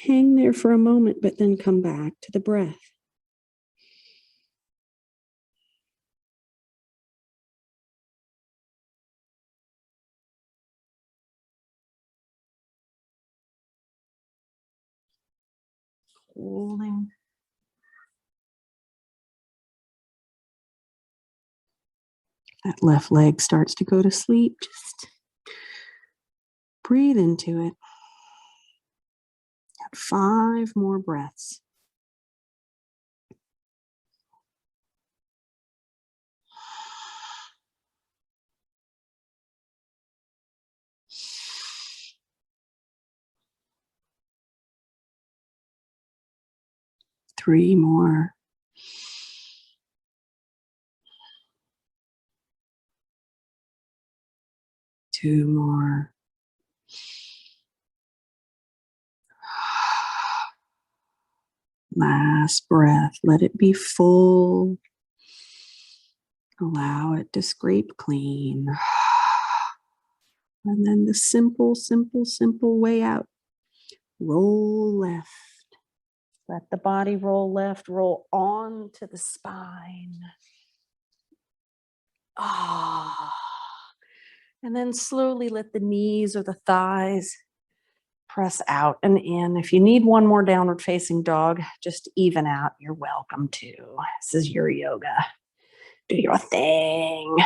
Hang there for a moment, but then come back to the breath. Holding. That left leg starts to go to sleep. Just breathe into it. 5 more breaths. Three more. Two more. Last breath. Let it be full. Allow it to scrape clean. And then the simple, simple, simple way out. Roll left. Let the body roll left. Roll on to the spine. And then slowly let the knees or the thighs press out and in. If you need one more downward facing dog, just even out. You're welcome to. This is your yoga. Do your thing.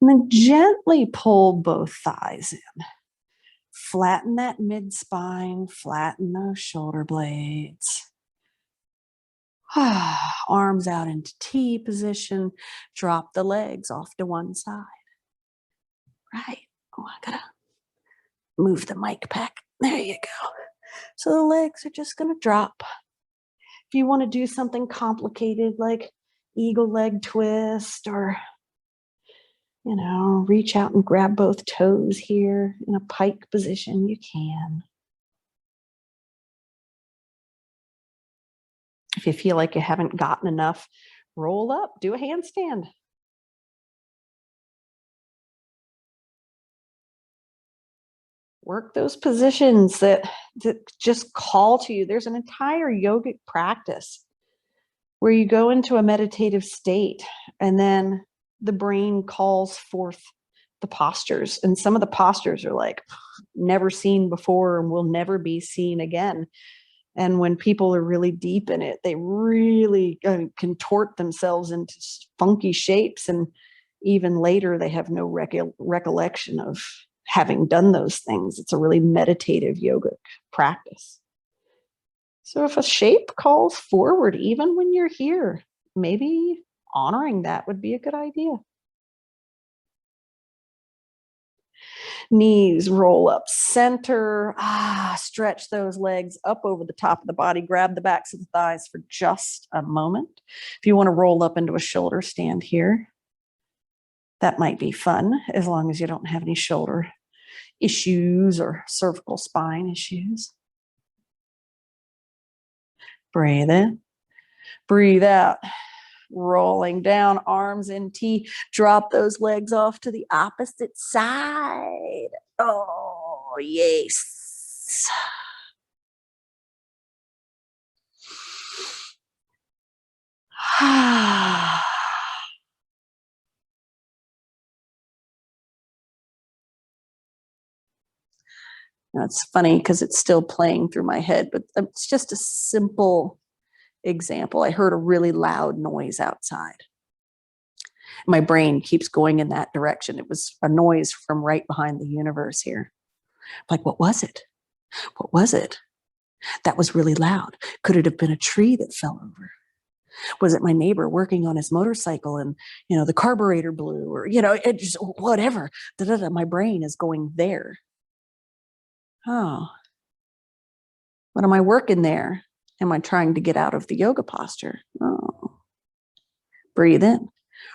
And then gently pull both thighs in. Flatten that mid-spine, flatten those shoulder blades. Arms out into T position. Drop the legs off to one side. Right. Oh, I gotta move the mic back. There you go. So the legs are just gonna drop. If you want to do something complicated like eagle leg twist or, reach out and grab both toes here in a pike position, you can. If you feel like you haven't gotten enough, roll up, do a handstand. Work those positions that just call to you. There's an entire yogic practice where you go into a meditative state and then the brain calls forth the postures. And some of the postures are like never seen before and will never be seen again. And when people are really deep in it, they really contort themselves into funky shapes. And even later, they have no recollection of having done those things. It's a really meditative yogic practice. So if a shape calls forward, even when you're here, maybe honoring that would be a good idea. Knees roll up center. Stretch those legs up over the top of the body. Grab the backs of the thighs for just a moment. If you want to roll up into a shoulder stand here, that might be fun as long as you don't have any shoulder issues or cervical spine issues. Breathe in, breathe out. Rolling down, arms in T. Drop those legs off to the opposite side. Oh, yes. It's funny because it's still playing through my head, but it's just a simple example. I heard a really loud noise outside. My brain keeps going in that direction. It was a noise from right behind the universe here. Like, what was it? What was it? That was really loud. Could it have been a tree that fell over? Was it my neighbor working on his motorcycle and, the carburetor blew, or, it just, whatever. My brain is going there. Oh, what am I working there? Am I trying to get out of the yoga posture? Oh, breathe in.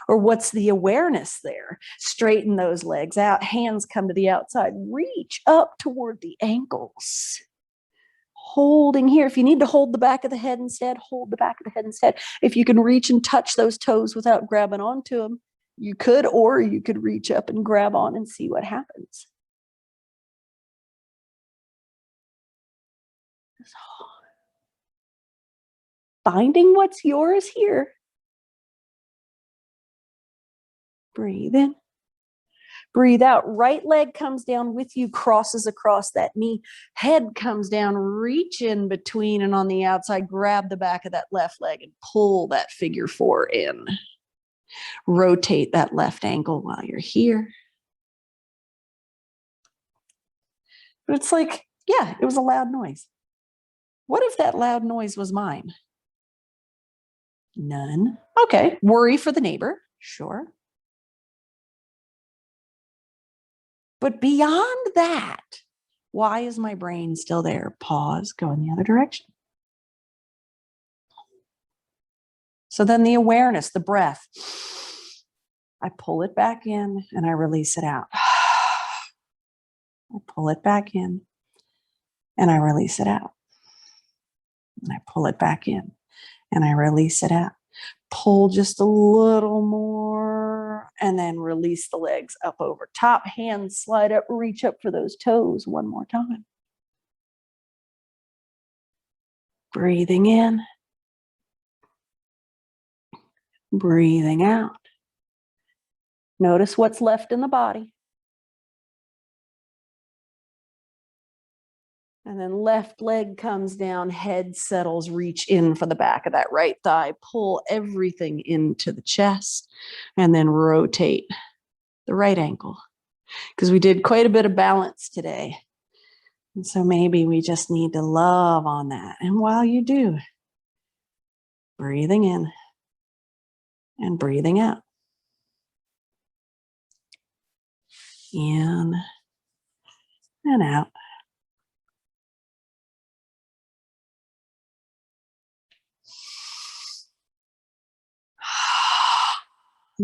Or what's the awareness there? Straighten those legs out. Hands come to the outside. Reach up toward the ankles. Holding here. If you need to hold the back of the head instead, hold the back of the head instead. If you can reach and touch those toes without grabbing onto them, you could, or you could reach up and grab on and see what happens. Finding what's yours here. Breathe in. Breathe out. Right leg comes down with you, crosses across that knee. Head comes down, reach in between and on the outside, grab the back of that left leg and pull that figure 4 in. Rotate that left ankle while you're here. But it's like, yeah, it was a loud noise. What if that loud noise was mine? None. Okay. Worry for the neighbor. Sure. But beyond that, why is my brain still there? Pause, go in the other direction. So then the awareness, the breath, I pull it back in and I release it out. I pull it back in and I release it out. And I pull it back in and I release it out. Pull just a little more and then release the legs up over top. Hands slide up, reach up for those toes one more time. Breathing in. Breathing out. Notice what's left in the body. And then left leg comes down, head settles, reach in for the back of that right thigh, pull everything into the chest, and then rotate the right ankle. Because we did quite a bit of balance today. And so maybe we just need to love on that. And while you do, breathing in and breathing out. In and out.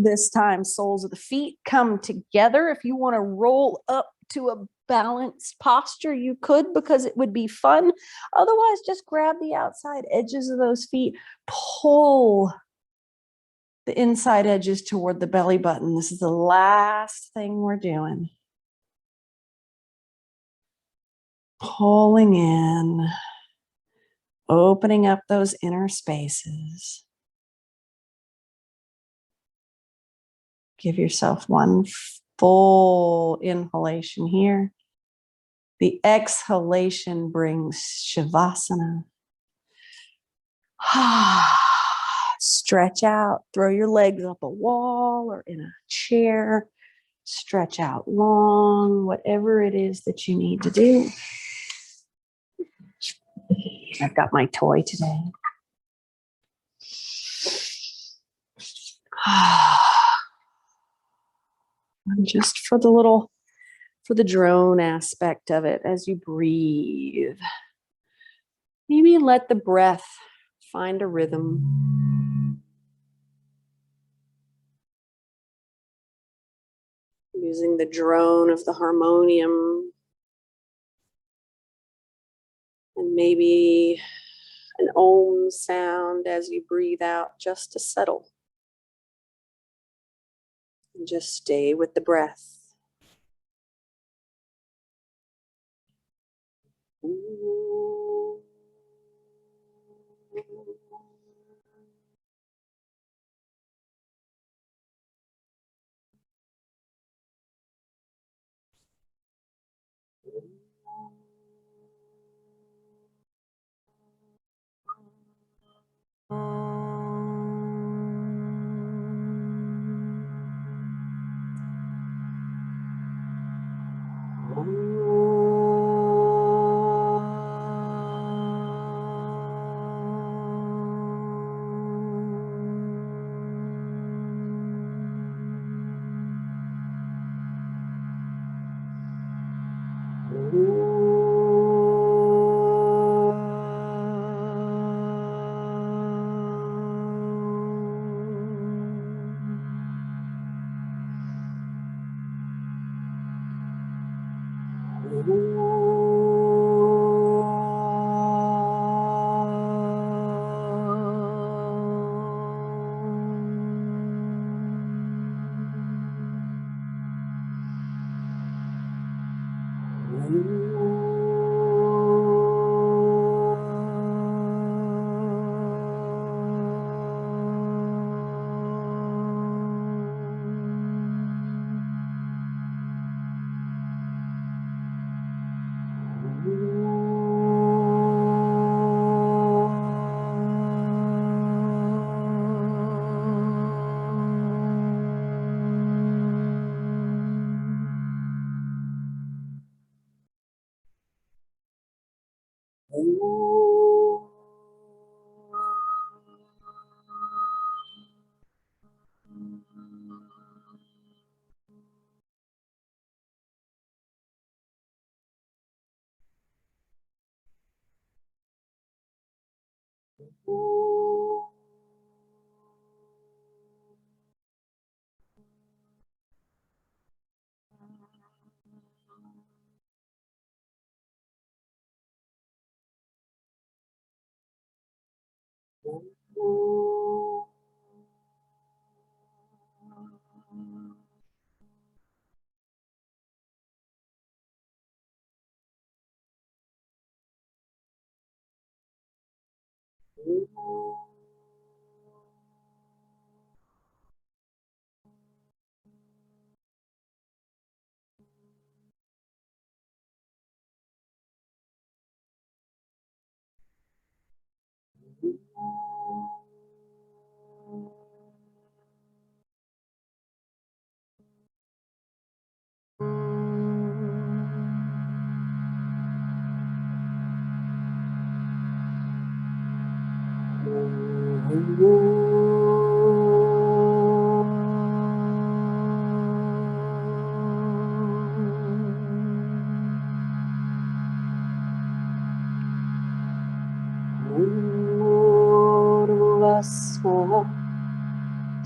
This time, soles of the feet come together. If you want to roll up to a balanced posture, you could, because it would be fun. Otherwise, just grab the outside edges of those feet, pull the inside edges toward the belly button. This is the last thing we're doing. Pulling in, opening up those inner spaces. Give yourself one full inhalation here. The exhalation brings Shavasana. Stretch out, throw your legs up a wall or in a chair. Stretch out long, whatever it is that you need to do. I've got my toy today. And just for for the drone aspect of it as you breathe. Maybe let the breath find a rhythm. Using the drone of the harmonium. And maybe an om sound as you breathe out, just to settle. And just stay with the breath.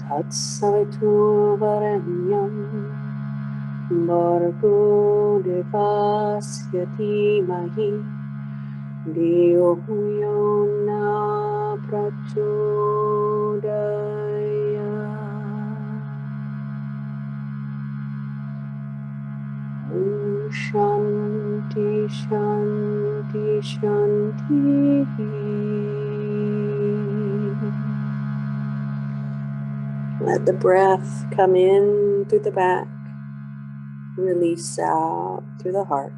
Tatsaviturvarenyam Bhargo Devasya Dhimahi Dhiyo Yo Na Prachodayat. Om Shanti Shanti Shanti. Let the breath come in through the back, release out through the heart.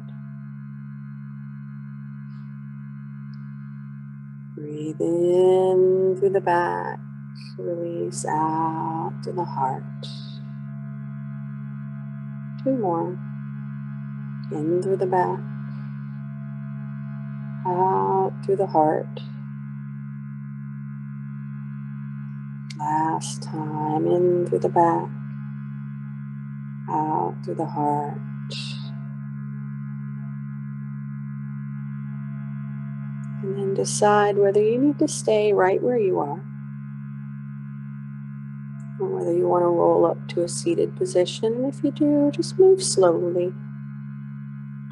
Breathe in through the back, release out through the heart. 2 more. In through the back, out through the heart. Last time, in through the back, out through the heart. And decide whether you need to stay right where you are, or whether you want to roll up to a seated position. And if you do, just move slowly.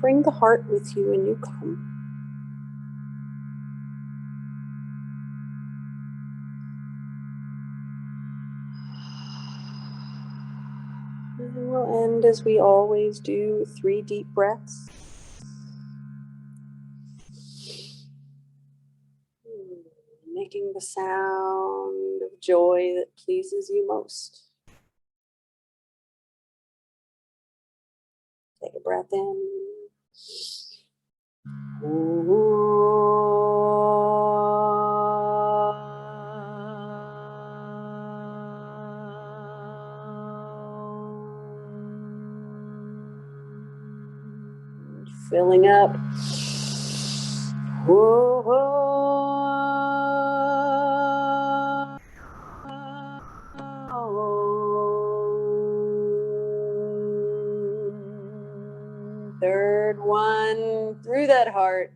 Bring the heart with you when you come. And we'll end as we always do with 3 deep breaths. Making the sound of joy that pleases you most. Take a breath in. Filling up. Third one through that heart.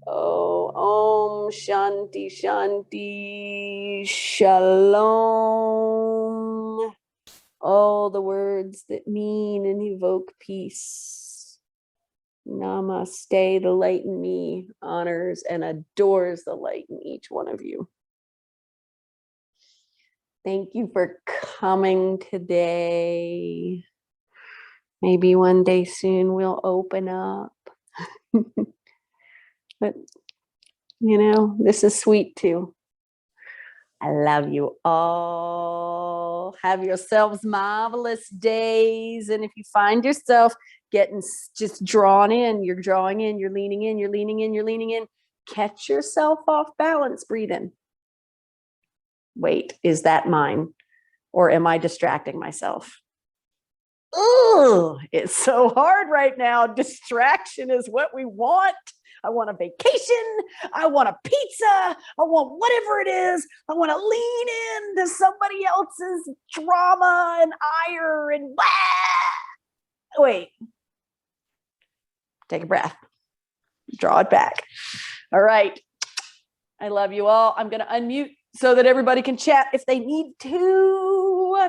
Oh, Om Shanti Shanti Shalom. All the words that mean and evoke peace. Namaste, the light in me honors and adores the light in each one of you. Thank you for coming today. Maybe one day soon we'll open up. But, you know, this is sweet too. I love you all. Have yourselves marvelous days. And if you find yourself getting just drawn in, you're drawing in, you're leaning in, you're leaning in, you're leaning in, catch yourself off balance, breathe in. Wait, is that mine? Or am I distracting myself? Oh, it's so hard right now. Distraction is what we want. I want a vacation. I want a pizza. I want whatever it is. I want to lean into somebody else's drama and ire and blah. Wait. Take a breath. Draw it back. All right. I love you all. I'm going to unmute so that everybody can chat if they need to.